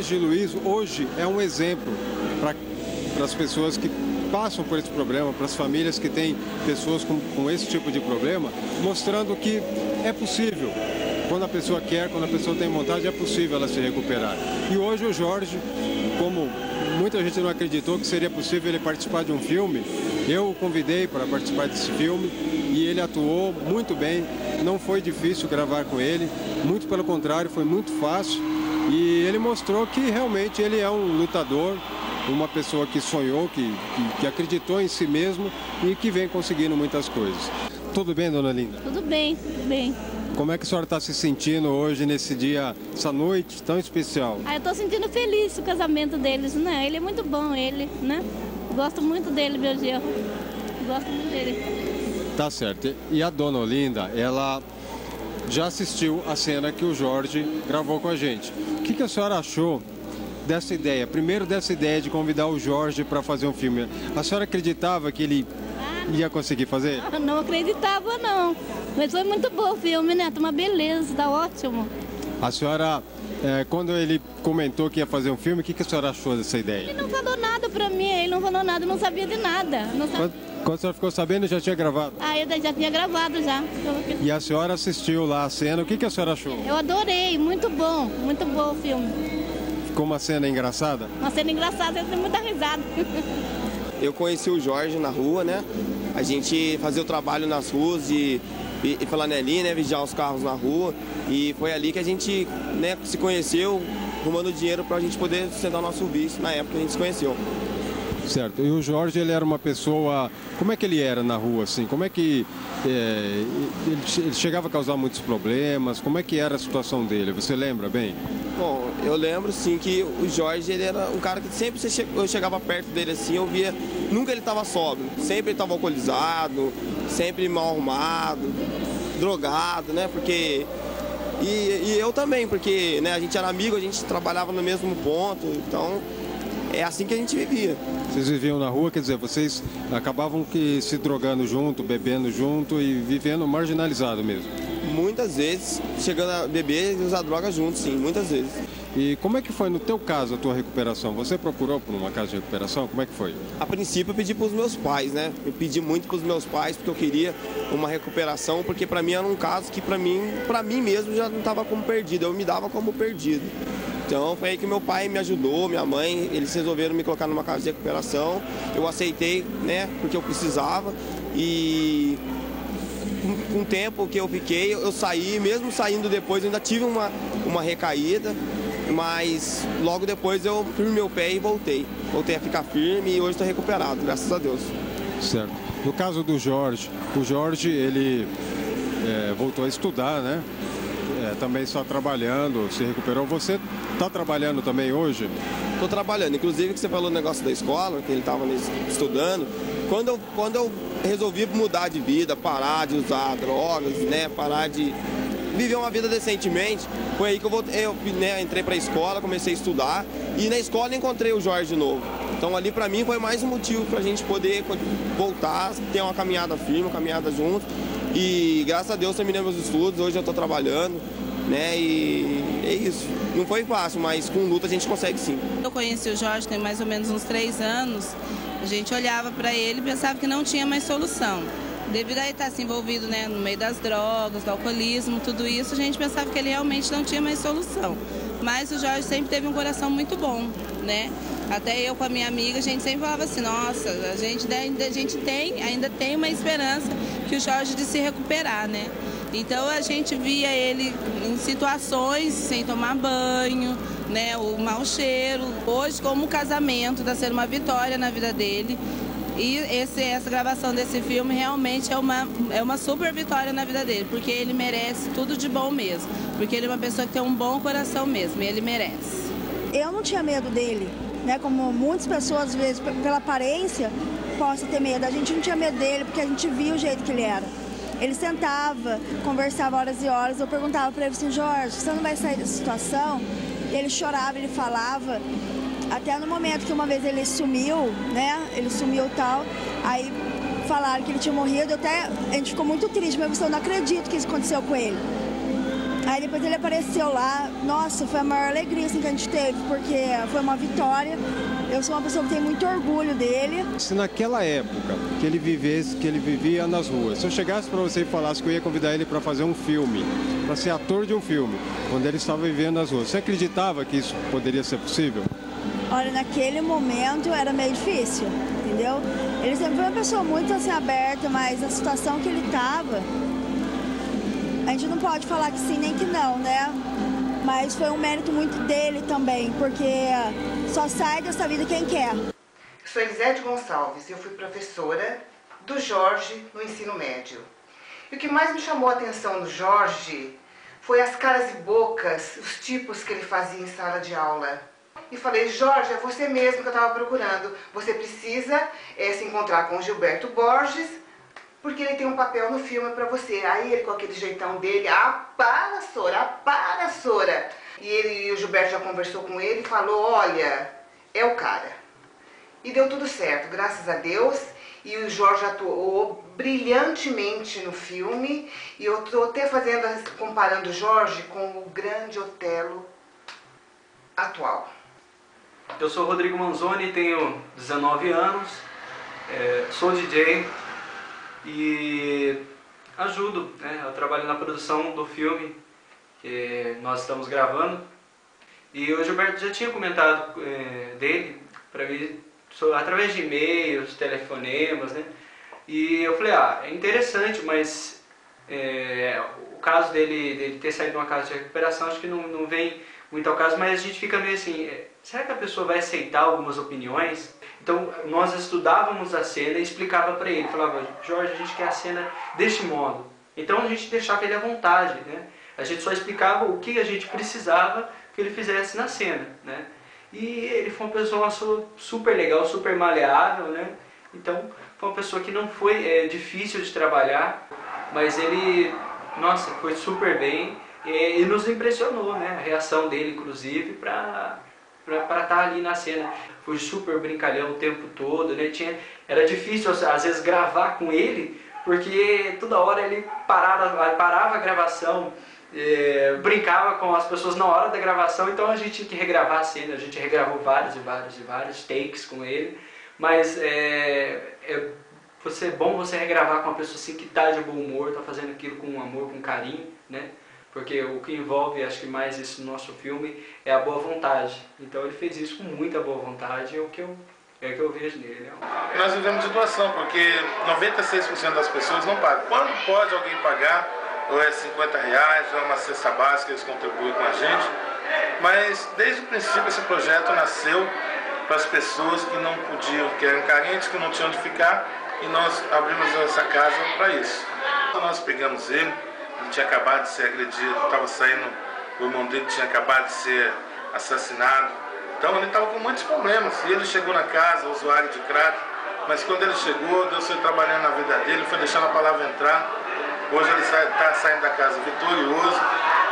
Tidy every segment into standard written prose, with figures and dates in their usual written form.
Jorge Luiz hoje é um exemplo para as pessoas que passam por esse problema, para as famílias que têm pessoas com esse tipo de problema, mostrando que é possível. Quando a pessoa quer, quando a pessoa tem vontade, é possível ela se recuperar. E hoje o Jorge, como muita gente não acreditou que seria possível ele participar de um filme, eu o convidei para participar desse filme e ele atuou muito bem. Não foi difícil gravar com ele, muito pelo contrário, foi muito fácil. E ele mostrou que realmente ele é um lutador, uma pessoa que sonhou, que acreditou em si mesmo e que vem conseguindo muitas coisas. Tudo bem, dona Linda? Tudo bem, tudo bem. Como é que a senhora está se sentindo hoje, nesse dia, essa noite tão especial? Eu estou sentindo feliz o casamento deles, né? Ele é muito bom, ele, né? Gosto muito dele, meu Deus. Gosto muito dele. Tá certo. E a dona Olinda, ela já assistiu a cena que o Jorge gravou com a gente. O que a senhora achou dessa ideia? Primeiro, dessa ideia de convidar o Jorge para fazer um filme. A senhora acreditava que ele ia conseguir fazer? Não acreditava, não. Mas foi muito bom o filme, né? Tá uma beleza, tá ótimo. A senhora, quando ele comentou que ia fazer um filme, o que a senhora achou dessa ideia? Ele não falou nada pra mim, ele não falou nada, não sabia de nada. Não sabia. Quando a senhora ficou sabendo, já tinha gravado? Eu já tinha gravado já. E a senhora assistiu lá a cena, o que a senhora achou? Eu adorei, muito bom o filme. Ficou uma cena engraçada? Uma cena engraçada, eu tenho muita risada. Eu conheci o Jorge na rua, né? A gente fazia o trabalho nas ruas e flanelinha, né? Vigiar os carros na rua. E foi ali que a gente, né, se conheceu, arrumando dinheiro pra gente poder sustentar o nosso vício na época que a gente se conheceu. Certo. E o Jorge, ele era uma pessoa... Como é que ele era na rua, assim? Como é que... ele chegava a causar muitos problemas? Como é que era a situação dele? Você lembra bem? Bom, eu lembro, sim, que o Jorge, ele era um cara que sempre eu chegava perto dele, assim, eu via... Nunca ele estava sóbrio. Sempre ele estava alcoolizado, sempre mal arrumado, drogado, né? Porque... E eu também, porque, né, a gente era amigo, a gente trabalhava no mesmo ponto, então... É assim que a gente vivia. Vocês viviam na rua, quer dizer, vocês acabavam que se drogando junto, bebendo junto e vivendo marginalizado mesmo? Muitas vezes, chegando a beber e usar droga junto, sim, muitas vezes. E como é que foi no teu caso a tua recuperação? Você procurou por uma casa de recuperação? Como é que foi? A princípio eu pedi para os meus pais, né? Eu pedi muito para os meus pais porque eu queria uma recuperação, porque para mim era um caso que para mim mesmo já não estava como perdido, eu me dava como perdido. Então foi aí que meu pai me ajudou, minha mãe, eles resolveram me colocar numa casa de recuperação. Eu aceitei, né, porque eu precisava. E com o tempo que eu fiquei, eu saí, mesmo saindo depois, eu ainda tive uma recaída. Mas logo depois eu firmei meu pé e voltei. Voltei a ficar firme e hoje estou recuperado, graças a Deus. Certo. No caso do Jorge, o Jorge, ele voltou a estudar, né? Também só trabalhando, se recuperou. Você está trabalhando também hoje? Estou trabalhando. Inclusive, que você falou no negócio da escola, que ele estava estudando. Quando eu resolvi mudar de vida, parar de usar drogas, né? Parar de viver uma vida decentemente, foi aí que eu entrei para a escola, comecei a estudar. E na escola encontrei o Jorge de novo. Então ali para mim foi mais um motivo para a gente poder voltar, ter uma caminhada firme, uma caminhada junto. E graças a Deus terminei meus estudos, hoje eu estou trabalhando, né? E é isso. Não foi fácil, mas com luta a gente consegue sim. Eu conheci o Jorge tem mais ou menos uns 3 anos. A gente olhava para ele e pensava que não tinha mais solução. Devido a ele estar se envolvido, né, no meio das drogas, do alcoolismo, tudo isso, a gente pensava que ele realmente não tinha mais solução. Mas o Jorge sempre teve um coração muito bom, né? Até eu com a minha amiga, a gente sempre falava assim, nossa, a gente ainda tem uma esperança que o Jorge de se recuperar, né? Então a gente via ele em situações sem tomar banho, né? O mau cheiro. Hoje, como o casamento está sendo uma vitória na vida dele. E essa gravação desse filme realmente é uma super vitória na vida dele, porque ele merece tudo de bom mesmo. Porque ele é uma pessoa que tem um bom coração mesmo, e ele merece. Eu não tinha medo dele, né? Como muitas pessoas, às vezes, pela aparência, possam ter medo. A gente não tinha medo dele, porque a gente via o jeito que ele era. Ele sentava, conversava horas e horas, eu perguntava para ele assim, Jorge, você não vai sair dessa situação? E ele chorava, ele falava... Até no momento que uma vez ele sumiu, né? Ele sumiu e tal, aí falaram que ele tinha morrido, a gente ficou muito triste, mas eu não acredito que isso aconteceu com ele. Aí depois ele apareceu lá, nossa, foi a maior alegria assim, que a gente teve, porque foi uma vitória. Eu sou uma pessoa que tem muito orgulho dele. Se naquela época que ele vivia nas ruas, se eu chegasse para você e falasse que eu ia convidar ele para fazer um filme, para ser ator de um filme, quando ele estava vivendo nas ruas, você acreditava que isso poderia ser possível? Olha, naquele momento era meio difícil, entendeu? Ele sempre foi uma pessoa muito assim aberta, mas a situação que ele estava, a gente não pode falar que sim nem que não, né? Mas foi um mérito muito dele também, porque só sai dessa vida quem quer. Eu sou Elisete Gonçalves, eu fui professora do Jorge no ensino médio. E o que mais me chamou a atenção no Jorge foi as caras e bocas, os tipos que ele fazia em sala de aula. E falei, Jorge, é você mesmo que eu estava procurando. Você precisa se encontrar com o Gilberto Borges, porque ele tem um papel no filme para você. Aí ele, com aquele jeitão dele, para, Sora. E o Gilberto já conversou com ele e falou, olha, é o cara. E deu tudo certo, graças a Deus. E o Jorge atuou brilhantemente no filme. E eu estou até comparando o Jorge com o grande Otelo atual. Eu sou Rodrigo Manzoni, tenho 19 anos, sou DJ e ajudo, né? Eu trabalho na produção do filme que nós estamos gravando. E o Gilberto já tinha comentado dele para mim através de e-mails, telefonemas, né? E eu falei, é interessante, mas o caso dele ter saído de uma casa de recuperação acho que não vem muito ao caso, mas a gente fica meio assim, será que a pessoa vai aceitar algumas opiniões? Então nós estudávamos a cena e explicava para ele, falava, Jorge, a gente quer a cena deste modo. Então a gente deixava ele à vontade, né? A gente só explicava o que a gente precisava que ele fizesse na cena, né? E ele foi uma pessoa super legal, super maleável, né? Então foi uma pessoa que não foi difícil de trabalhar, mas ele, nossa, foi super bem. E nos impressionou, né? A reação dele, inclusive, para estar ali na cena. Foi super brincalhão o tempo todo, né? Era difícil, às vezes, gravar com ele, porque toda hora ele parava a gravação, brincava com as pessoas na hora da gravação, então a gente tinha que regravar a cena. A gente regravou vários takes com ele, mas é bom você regravar com uma pessoa assim que está de bom humor, está fazendo aquilo com amor, com carinho, né? Porque o que envolve, acho que mais isso no nosso filme, é a boa vontade. Então ele fez isso com muita boa vontade, é o que eu vejo nele. Né? Nós vivemos de doação, porque 96% das pessoas não pagam. Quando pode alguém pagar, ou é R$50, ou é uma cesta básica, eles contribuem com a gente. Mas desde o princípio esse projeto nasceu para as pessoas que não podiam, que eram carentes, que não tinham onde ficar, e nós abrimos essa casa para isso. Então nós pegamos ele tinha acabado de ser agredido, estava saindo, o irmão dele tinha acabado de ser assassinado. Então ele estava com muitos problemas. E ele chegou na casa, usuário de crack, mas quando ele chegou, Deus foi trabalhando na vida dele, foi deixando a palavra entrar. Hoje ele está saindo da casa vitorioso,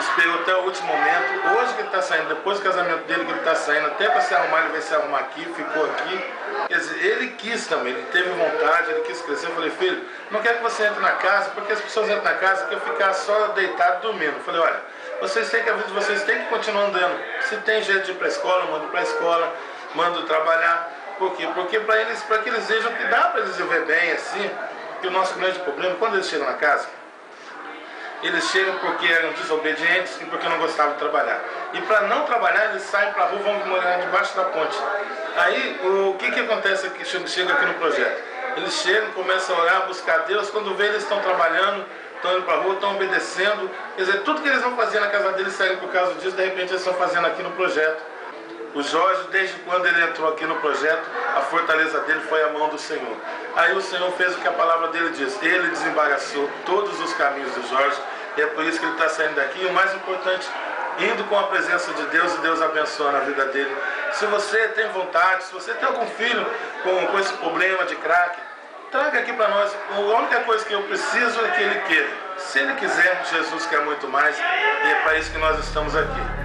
esperou até o último momento. Hoje que ele está saindo, depois do casamento dele que ele está saindo, até para se arrumar, ele veio se arrumar aqui, ficou aqui. Quer dizer, ele quis também, ele teve vontade, ele quis crescer. Eu falei, filho, não quero que você entre na casa, porque as pessoas entram na casa e ficar só deitado dormindo. Eu falei, olha, vocês têm que, a vida de vocês tem que continuar andando. Se tem jeito de ir para a escola, mando para a escola, mando trabalhar. Por quê? Porque para que eles vejam que dá para eles viver bem, assim, que o nosso grande problema, quando eles chegam na casa, eles chegam porque eram desobedientes e porque não gostavam de trabalhar. E para não trabalhar, eles saem para a rua, vão morar debaixo da ponte. Aí, o que acontece aqui, chega aqui no projeto? Eles chegam, começam a orar, buscar Deus, quando vê eles estão trabalhando, estão indo para a rua, estão obedecendo. Quer dizer, tudo que eles vão fazer na casa deles saíram por causa disso, de repente eles estão fazendo aqui no projeto. O Jorge, desde quando ele entrou aqui no projeto, a fortaleza dele foi a mão do Senhor. Aí o Senhor fez o que a palavra dele diz. Ele desembaraçou todos os caminhos do Jorge, e é por isso que ele está saindo daqui. E o mais importante, indo com a presença de Deus, e Deus abençoando a vida dele. Se você tem vontade, se você tem algum filho com esse problema de crack, traga aqui para nós. A única coisa que eu preciso é que ele queira. Se ele quiser, Jesus quer muito mais, e é para isso que nós estamos aqui.